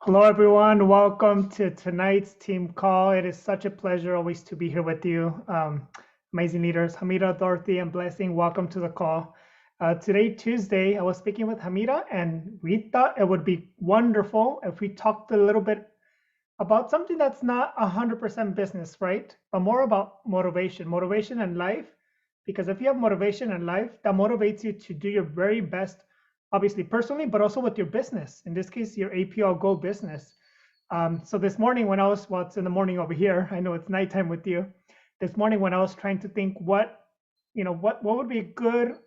Hello, everyone. Welcome to tonight's team call. It is such a pleasure always to be here with you. Amazing leaders, Hamida, Dorothy, and Blessing. Welcome to the call. Today, Tuesday, I was speaking with Hamida, and we thought it would be wonderful if we talked a little bit about something that's not 100% business, right? But more about motivation in life. Because if you have motivation in life, that motivates you to do your very best, obviously personally, but also with your business. In this case, your APL Go business. So this morning when well, it's in the morning over here. I know it's nighttime with you. This morning when I was trying to think what would be a good,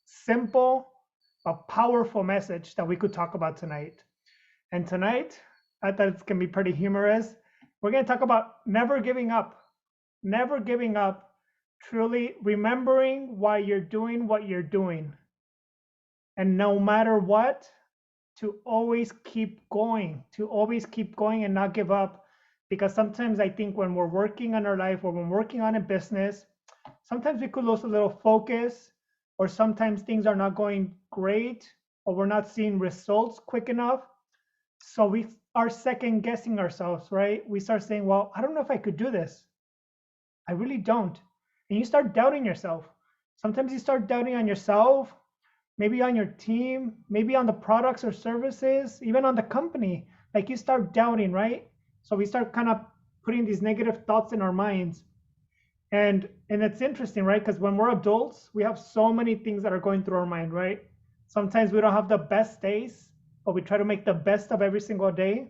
simple, but powerful message that we could talk about tonight. And tonight, I thought it's going to be pretty humorous. We're going to talk about never giving up, truly remembering why you're doing what you're doing. And no matter what, to always keep going and not give up. Because sometimes I think when we're working on our life or when we're working on a business, sometimes we could lose a little focus, or sometimes things are not going great, or we're not seeing results quick enough. So we are second guessing ourselves, right? We start saying, well, I don't know if I could do this. I really don't. And you start doubting yourself. Sometimes you start doubting on yourself, maybe on your team, maybe on the products or services, even on the company. Like you start doubting, right? So we start kind of putting these negative thoughts in our minds. And it's interesting, right? Because when we're adults, we have so many things that are going through our mind, right? Sometimes we don't have the best days, but we try to make the best of every single day.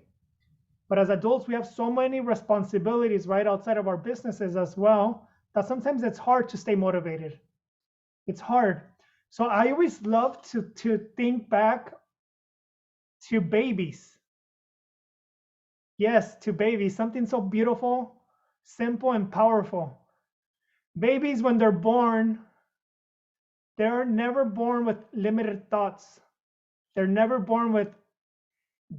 But as adults, we have so many responsibilities right outside of our businesses as well that sometimes it's hard to stay motivated. It's hard. So I always love to think back to babies. Yes, to babies, something so beautiful, simple, and powerful. Babies, when they're born, they're never born with limited thoughts. They're never born with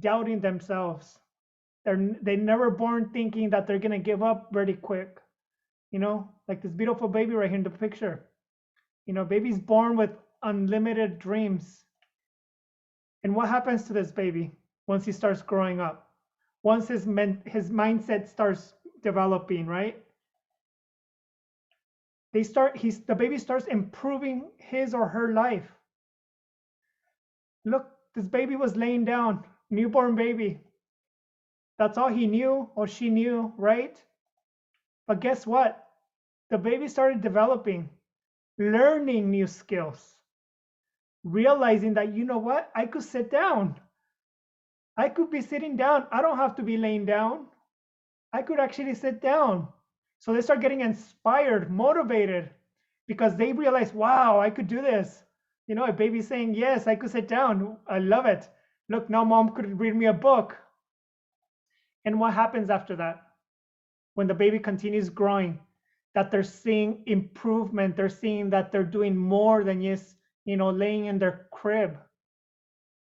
doubting themselves. They never born thinking that they're gonna give up very quick. Like this beautiful baby right here in the picture. Baby's born with unlimited dreams. And what happens to this baby once he starts growing up? Once his mindset starts developing, right? The baby starts improving his or her life. Look, this baby was laying down, newborn baby. That's all he knew or she knew, right? But guess what? The baby started developing, learning new skills, realizing that, you know what? I could sit down. I could be sitting down. I don't have to be laying down. I could actually sit down. So they start getting inspired, motivated, because they realize, wow, I could do this. A baby saying, yes, I could sit down. I love it. Look, now mom could read me a book. And what happens after that? When the baby continues growing, that they're seeing improvement, they're seeing that they're doing more than just, laying in their crib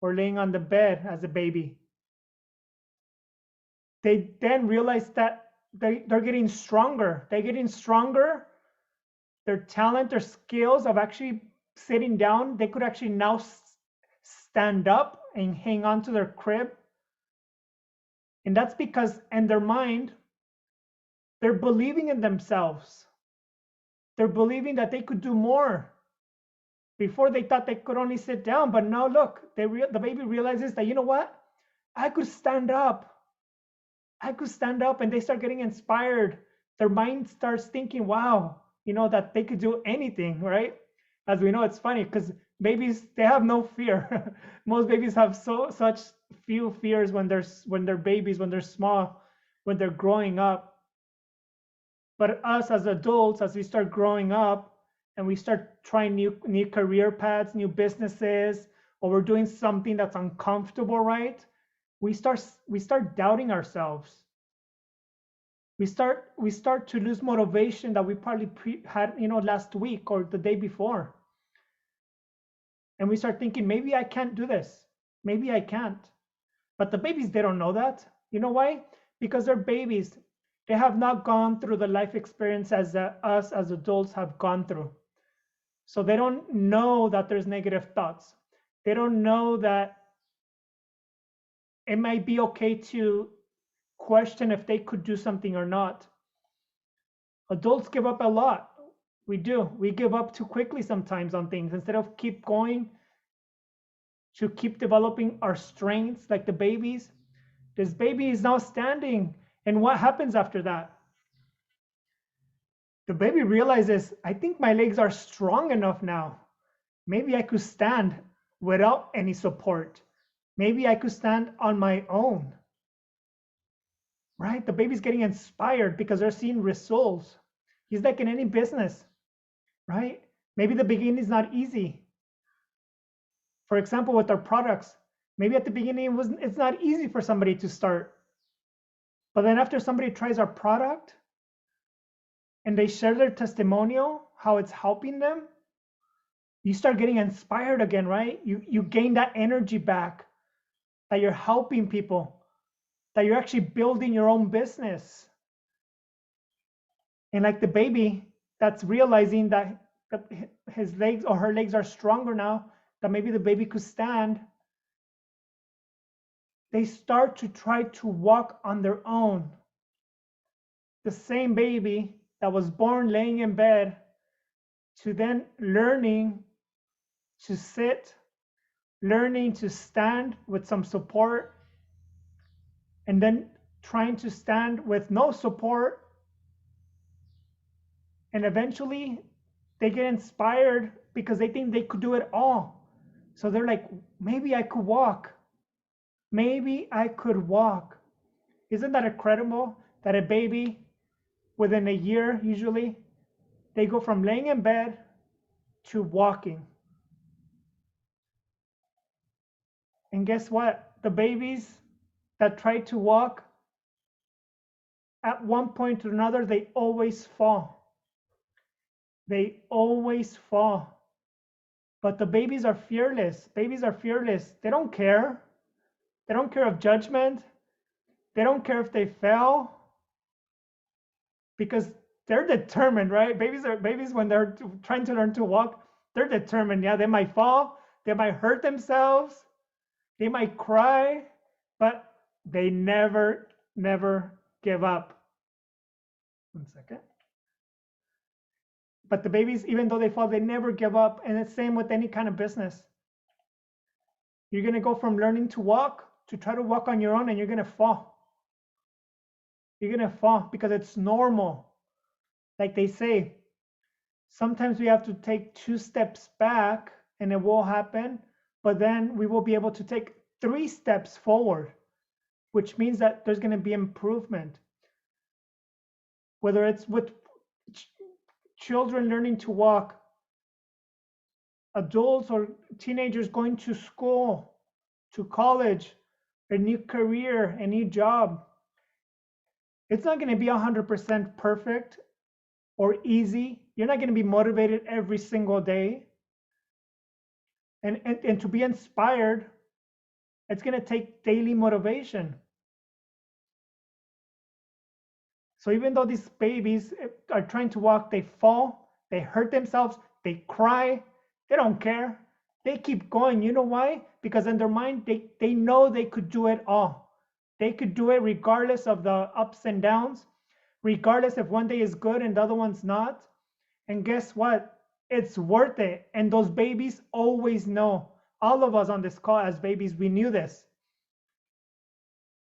or laying on the bed as a baby. They then realize that they're getting stronger. They're getting stronger. Their talent, their skills of actually sitting down, they could actually now stand up and hang on to their crib. And that's because in their mind, they're believing in themselves. They're believing that they could do more. Before they thought they could only sit down, but now look, the baby realizes that, you know what? I could stand up. I could stand up, and they start getting inspired. Their mind starts thinking, wow, that they could do anything, right? As we know, it's funny because babies, they have no fear. Most babies have such few fears when they're babies, when they're small, when they're growing up. But us as adults, as we start growing up and we start trying new career paths, new businesses, or we're doing something that's uncomfortable, right? We start doubting ourselves. We start to lose motivation that we probably had, last week or the day before. And we start thinking, maybe I can't do this. Maybe I can't. But the babies, they don't know that. You know why? Because they're babies. They have not gone through the life experience as us as adults have gone through. So they don't know that there's negative thoughts. They don't know that it might be okay to question if they could do something or not. Adults give up a lot. We do. We give up too quickly sometimes on things instead of keep going to keep developing our strengths like the babies. This baby is now standing. And what happens after that? The baby realizes, I think my legs are strong enough now. Maybe I could stand without any support. Maybe I could stand on my own. Right? The baby's getting inspired because they're seeing results. He's like in any business, right? Maybe the beginning is not easy. For example, with our products, maybe at the beginning it's not easy for somebody to start. But then after somebody tries our product and they share their testimonial, how it's helping them, you start getting inspired again, right? You gain that energy back, that you're helping people, that you're actually building your own business. And like the baby that's realizing that his legs or her legs are stronger now, that maybe the baby could stand, they start to try to walk on their own. The same baby that was born laying in bed to then learning to sit, learning to stand with some support, and then trying to stand with no support. And eventually they get inspired because they think they could do it all. So they're like, maybe I could walk. Maybe I could walk. Isn't that incredible that a baby within a year, usually, they go from laying in bed to walking? And guess what? The babies that try to walk, at one point or another, they always fall. They always fall. But the babies are fearless. Babies are fearless. They don't care. They don't care of judgment. They don't care if they fail because they're determined, right? Babies when they're trying to learn to walk, they're determined. Yeah, they might fall, they might hurt themselves, they might cry, but they never give up. 1 second. But the babies, even though they fall, they never give up. And it's the same with any kind of business. You're going to go from learning to walk to try to walk on your own, and you're going to fall. You're going to fall because it's normal. Like they say, sometimes we have to take 2 steps back and it will happen, but then we will be able to take 3 steps forward, which means that there's going to be improvement. Whether it's with children learning to walk, adults or teenagers going to school, to college, a new career, a new job. It's not going to be 100% perfect or easy. You're not going to be motivated every single day. And to be inspired, it's going to take daily motivation. So even though these babies are trying to walk, they fall, they hurt themselves, they cry, they don't care. They keep going. You know why? Because in their mind, they know they could do it all. They could do it regardless of the ups and downs, regardless if one day is good and the other one's not. And guess what? It's worth it. And those babies always know. All of us on this call as babies, we knew this.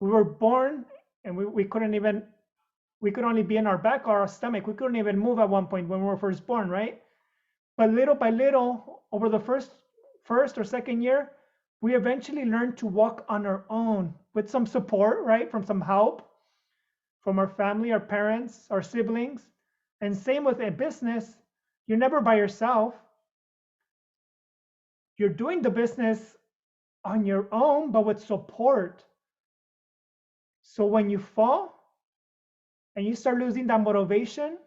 We were born and we couldn't even, we could only be in our back or our stomach. We couldn't even move at one point when we were first born, right? But little by little, over the first or second year, we eventually learned to walk on our own with some support, right? From some help from our family, our parents, our siblings. And same with a business. You're never by yourself. You're doing the business on your own, but with support. So when you fall and you start losing that motivation,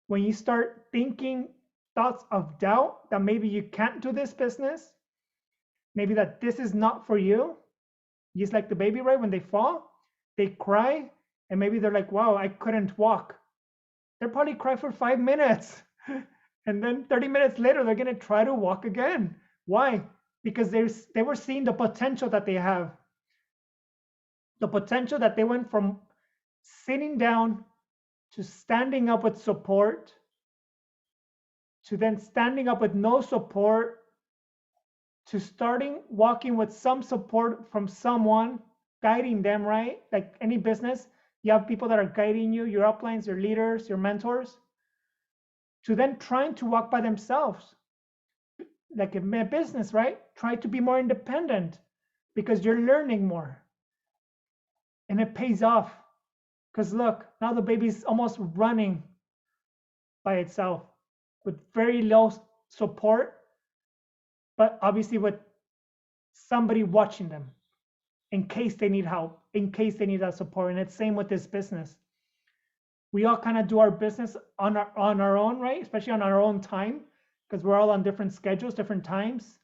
when you start thinking thoughts of doubt that maybe you can't do this business, maybe that this is not for you, just like the baby, right? When they fall, they cry, and maybe they're like, wow, I couldn't walk. They'll probably cry for 5 minutes. And then 30 minutes later, they're going to try to walk again. Why? Because they were seeing the potential that they have. The potential that they went from sitting down to standing up with support to then standing up with no support to starting walking with some support from someone guiding them, right? Like any business, you have people that are guiding you, your uplines, your leaders, your mentors, to then trying to walk by themselves. Like in a business, right? Try to be more independent because you're learning more. And it pays off. Because look, now the baby's almost running by itself with very low support, but obviously with somebody watching them in case they need help, in case they need that support. And it's same with this business. We all kind of do our business on our own, right? Especially on our own time, because we're all on different schedules, different times.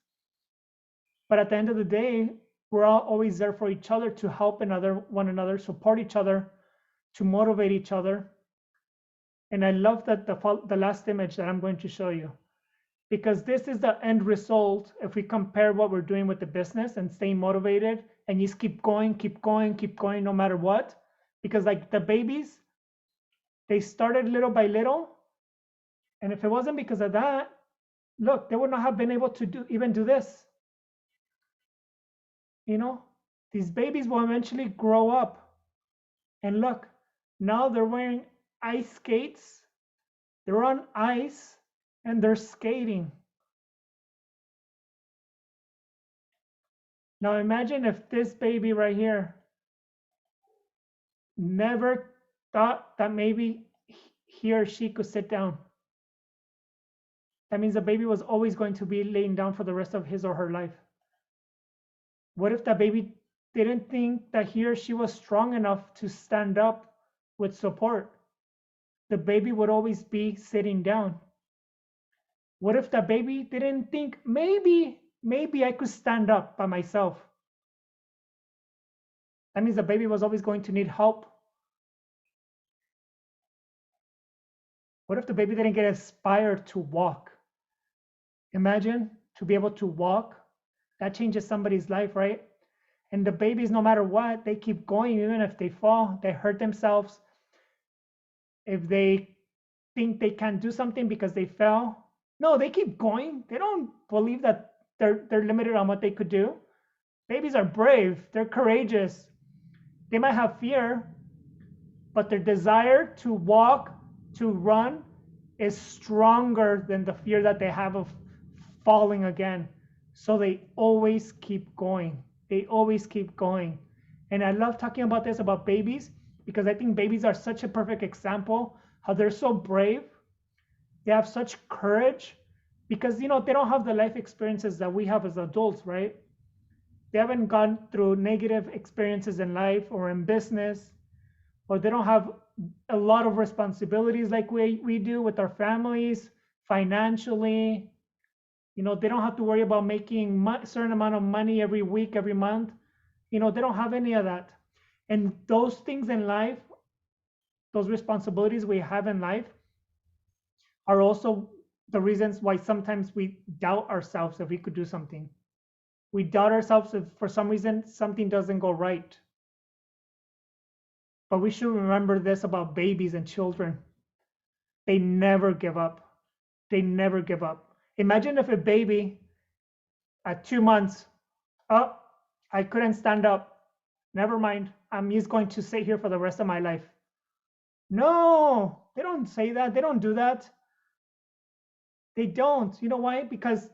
But at the end of the day, we're all always there for each other to help one another, support each other, to motivate each other. And I love that the last image that I'm going to show you, because this is the end result. If we compare what we're doing with the business and staying motivated and just keep going, no matter what, because like the babies, they started little by little. And if it wasn't because of that, look, they would not have been able to even do this. You know, these babies will eventually grow up. And look, now they're wearing ice skates. They're on ice and they're skating. Now imagine if this baby right here never thought that maybe he or she could sit down. That means the baby was always going to be laying down for the rest of his or her life. What if that baby didn't think that he or she was strong enough to stand up with support? The baby would always be sitting down. What if that baby didn't think maybe I could stand up by myself? That means the baby was always going to need help. What if the baby didn't get inspired to walk? Imagine to be able to walk. That changes somebody's life, right? And the babies, no matter what, they keep going, even if they fall, they hurt themselves. If they think they can't do something because they fell, no, they keep going. They don't believe that they're limited on what they could do. Babies are brave, they're courageous. They might have fear, but their desire to walk, to run, is stronger than the fear that they have of falling again. So they always keep going. They always keep going. And I love talking about this, about babies, because I think babies are such a perfect example how they're so brave. They have such courage because, you know, they don't have the life experiences that we have as adults, right? They haven't gone through negative experiences in life or in business, or they don't have a lot of responsibilities like we do with our families, financially. You know, they don't have to worry about making a certain amount of money every week, every month. You know, they don't have any of that. And those things in life, those responsibilities we have in life, are also the reasons why sometimes we doubt ourselves if we could do something. We doubt ourselves if for some reason something doesn't go right. But we should remember this about babies and children. They never give up. They never give up. Imagine if a baby at 2 months, oh, I couldn't stand up. Never mind. I'm just going to sit here for the rest of my life. No, they don't say that. They don't do that. They don't. You know why? Because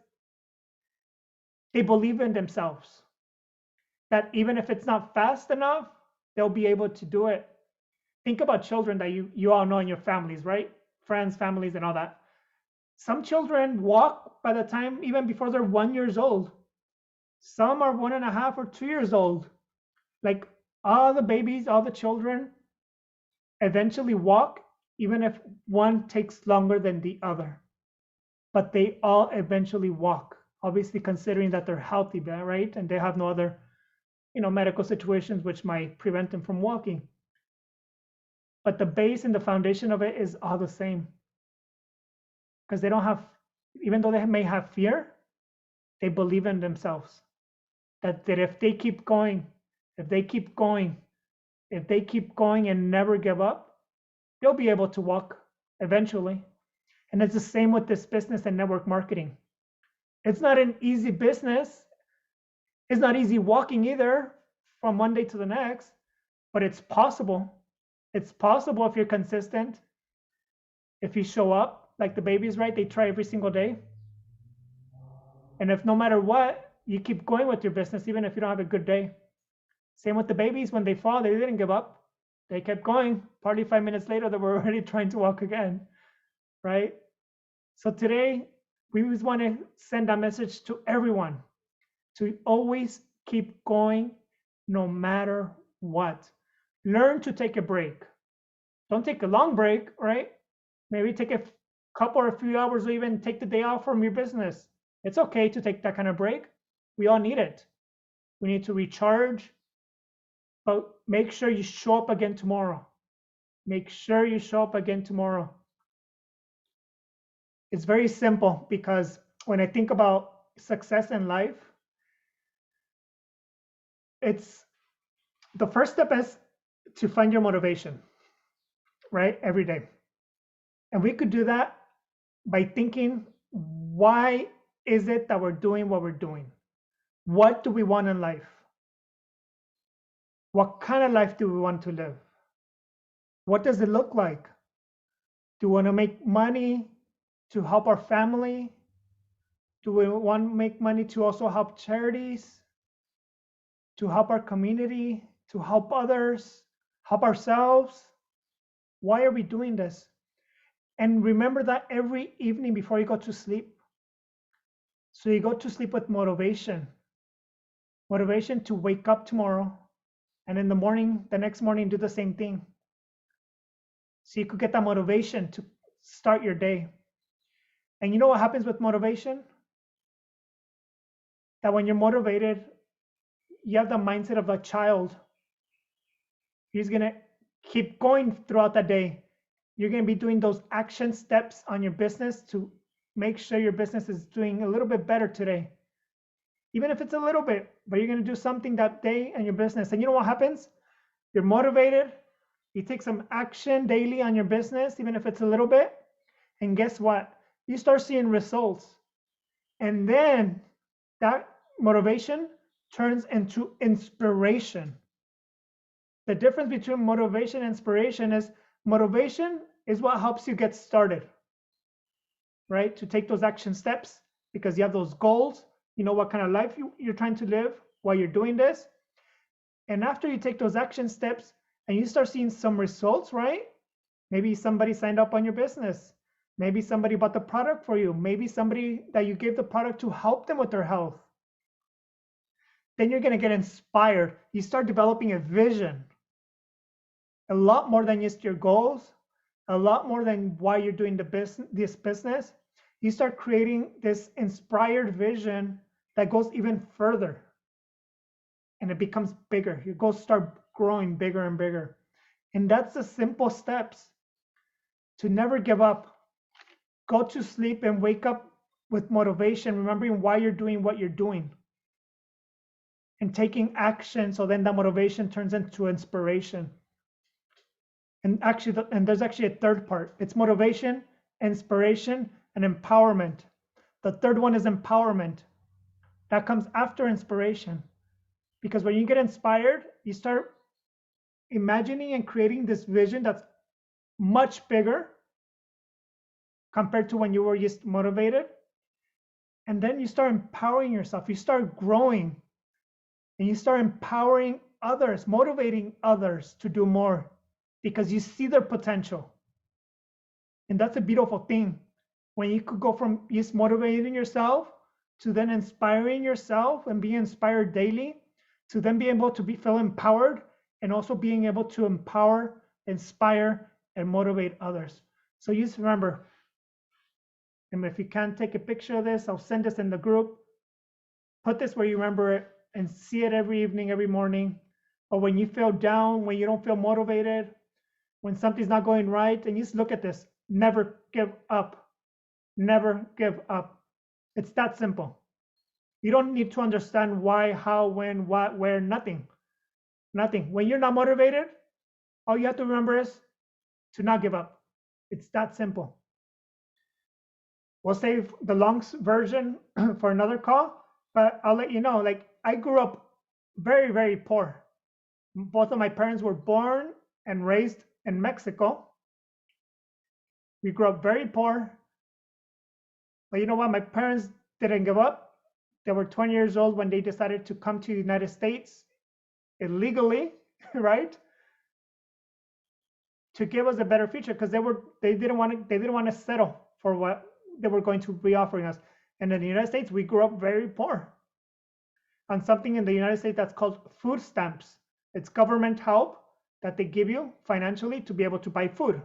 they believe in themselves. That even if it's not fast enough, they'll be able to do it. Think about children that you all know in your families, right? Friends, families, and all that. Some children walk by the time even before they're 1 year old. Some are 1.5 or 2 years old. Like all the babies, all the children eventually walk, even if one takes longer than the other. But they all eventually walk, obviously considering that they're healthy, right? And they have no other, medical situations which might prevent them from walking. But the base and the foundation of it is all the same. Because they don't have, even though they may have fear, they believe in themselves. That if they keep going, if they keep going and never give up, they'll be able to walk eventually. And it's the same with this business and network marketing. It's not an easy business. It's not easy walking either from one day to the next, but it's possible. It's possible if you're consistent, if you show up like the babies, right? They try every single day. And if no matter what, you keep going with your business, even if you don't have a good day. Same with the babies. When they fall, they didn't give up. They kept going. Probably 5 minutes later, they were already trying to walk again, right? So today, we always want to send a message to everyone to always keep going no matter what. Learn to take a break. Don't take a long break, right? Maybe take a couple or a few hours or even take the day off from your business. It's okay to take that kind of break. We all need it. We need to recharge, but make sure you show up again tomorrow. Make sure you show up again tomorrow. It's very simple because when I think about success in life, it's the first step is to find your motivation, right? Every day. And we could do that by thinking, why is it that we're doing what we're doing? What do we want in life? What kind of life do we want to live? What does it look like? Do we want to make money to help our family? Do we want to make money to also help charities? To help our community? To help others? Help ourselves? Why are we doing this? And remember that every evening before you go to sleep. So you go to sleep with motivation. Motivation to wake up tomorrow and in the morning, the next morning, do the same thing. So you could get that motivation to start your day. And you know what happens with motivation? That when you're motivated, you have the mindset of a child. He's going to keep going throughout the day. You're going to be doing those action steps on your business to make sure your business is doing a little bit better today. Even if it's a little bit, but you're going to do something that day in your business. And you know what happens? You're motivated. You take some action daily on your business, even if it's a little bit. And guess what? You start seeing results. And then that motivation turns into inspiration. The difference between motivation and inspiration is motivation is what helps you get started, right? To take those action steps because you have those goals. You know what kind of life you're trying to live while you're doing this. And after you take those action steps and you start seeing some results, right? Maybe somebody signed up on your business. Maybe somebody bought the product for you. Maybe somebody that you gave the product to help them with their health. Then you're going to get inspired. You start developing a vision. A lot more than just your goals, a lot more than why you're doing this business. You start creating this inspired vision that goes even further. And it becomes bigger. Your goals start growing bigger and bigger. And that's the simple steps to never give up. Go to sleep and wake up with motivation, remembering why you're doing what you're doing. And taking action, so then that motivation turns into inspiration. And there's actually a third part. It's motivation, inspiration, and empowerment. The third one is empowerment. That comes after inspiration. Because when you get inspired, you start imagining and creating this vision that's much bigger compared to when you were just motivated. And then you start empowering yourself. You start growing. And you start empowering others, motivating others to do more because you see their potential. And that's a beautiful thing. When you could go from just motivating yourself to then inspiring yourself and being inspired daily, to then be able to feel empowered and also being able to empower, inspire, and motivate others. So just remember, and if you can't take a picture of this, I'll send this in the group. Put this where you remember it and see it every evening, every morning. Or when you feel down, when you don't feel motivated, when something's not going right, and you just look at this, never give up. Never give up. It's that simple. You don't need to understand why, how, when, what, where, nothing. Nothing. When you're not motivated, all you have to remember is to not give up. It's that simple. We'll save the long version for another call, but I'll let you know. Like, I grew up very, very poor. Both of my parents were born and raised in Mexico. We grew up very poor. But you know what? My parents didn't give up. They were 20 years old when they decided to come to the United States illegally, right? To give us a better future, because they didn't want to settle for what they were going to be offering us. And in the United States, we grew up very poor on something in the United States that's called food stamps. It's government help that they give you financially to be able to buy food.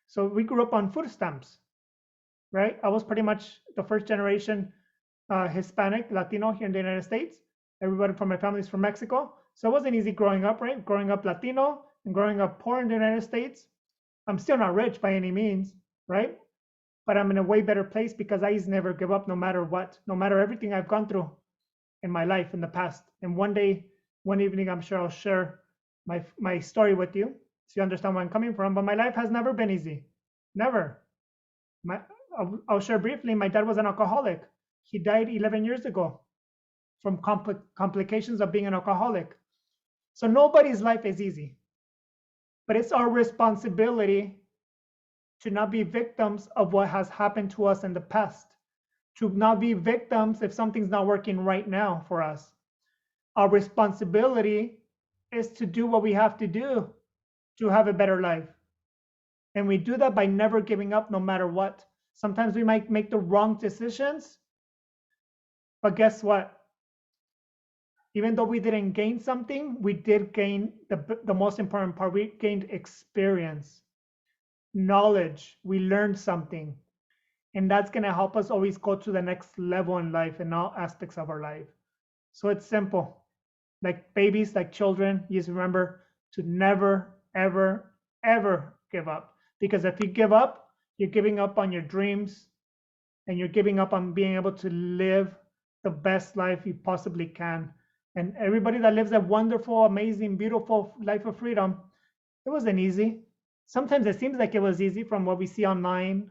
So we grew up on food stamps, right? I was pretty much the first generation Hispanic, Latino here in the United States. Everybody from my family is from Mexico. So it wasn't easy growing up, right? Growing up Latino and growing up poor in the United States. I'm still not rich by any means, right? But I'm in a way better place because I used to never give up no matter what, no matter everything I've gone through in my life in the past. And one day, one evening, I'm sure I'll share my story with you so you understand where I'm coming from. But my life has never been easy. Never. I'll share briefly. My dad was an alcoholic. He died 11 years ago from complications of being an alcoholic. So nobody's life is easy. But it's our responsibility to not be victims of what has happened to us in the past, to not be victims if something's not working right now for us. Our responsibility is to do what we have to do to have a better life. And we do that by never giving up no matter what. Sometimes we might make the wrong decisions, but guess what? Even though we didn't gain something, we did gain the most important part. We gained experience, knowledge. We learned something. And that's going to help us always go to the next level in life in all aspects of our life. So it's simple. Like babies, like children, you just remember to never, ever, ever give up. Because if you give up, you're giving up on your dreams and you're giving up on being able to live the best life you possibly can. And everybody that lives a wonderful, amazing, beautiful life of freedom, it wasn't easy. Sometimes it seems like it was easy from what we see online.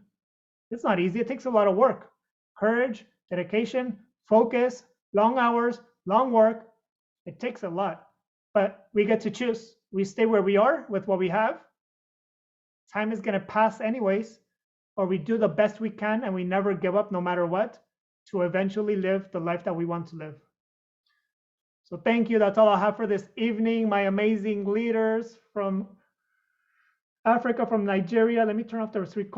It's not easy. It takes a lot of work, courage, dedication, focus, long hours, long work. It takes a lot, but we get to choose. We stay where we are with what we have. Time is going to pass anyways, or we do the best we can and we never give up no matter what to eventually live the life that we want to live. So thank you. That's all I have for this evening. My amazing leaders from Africa, from Nigeria. Let me turn off the recording.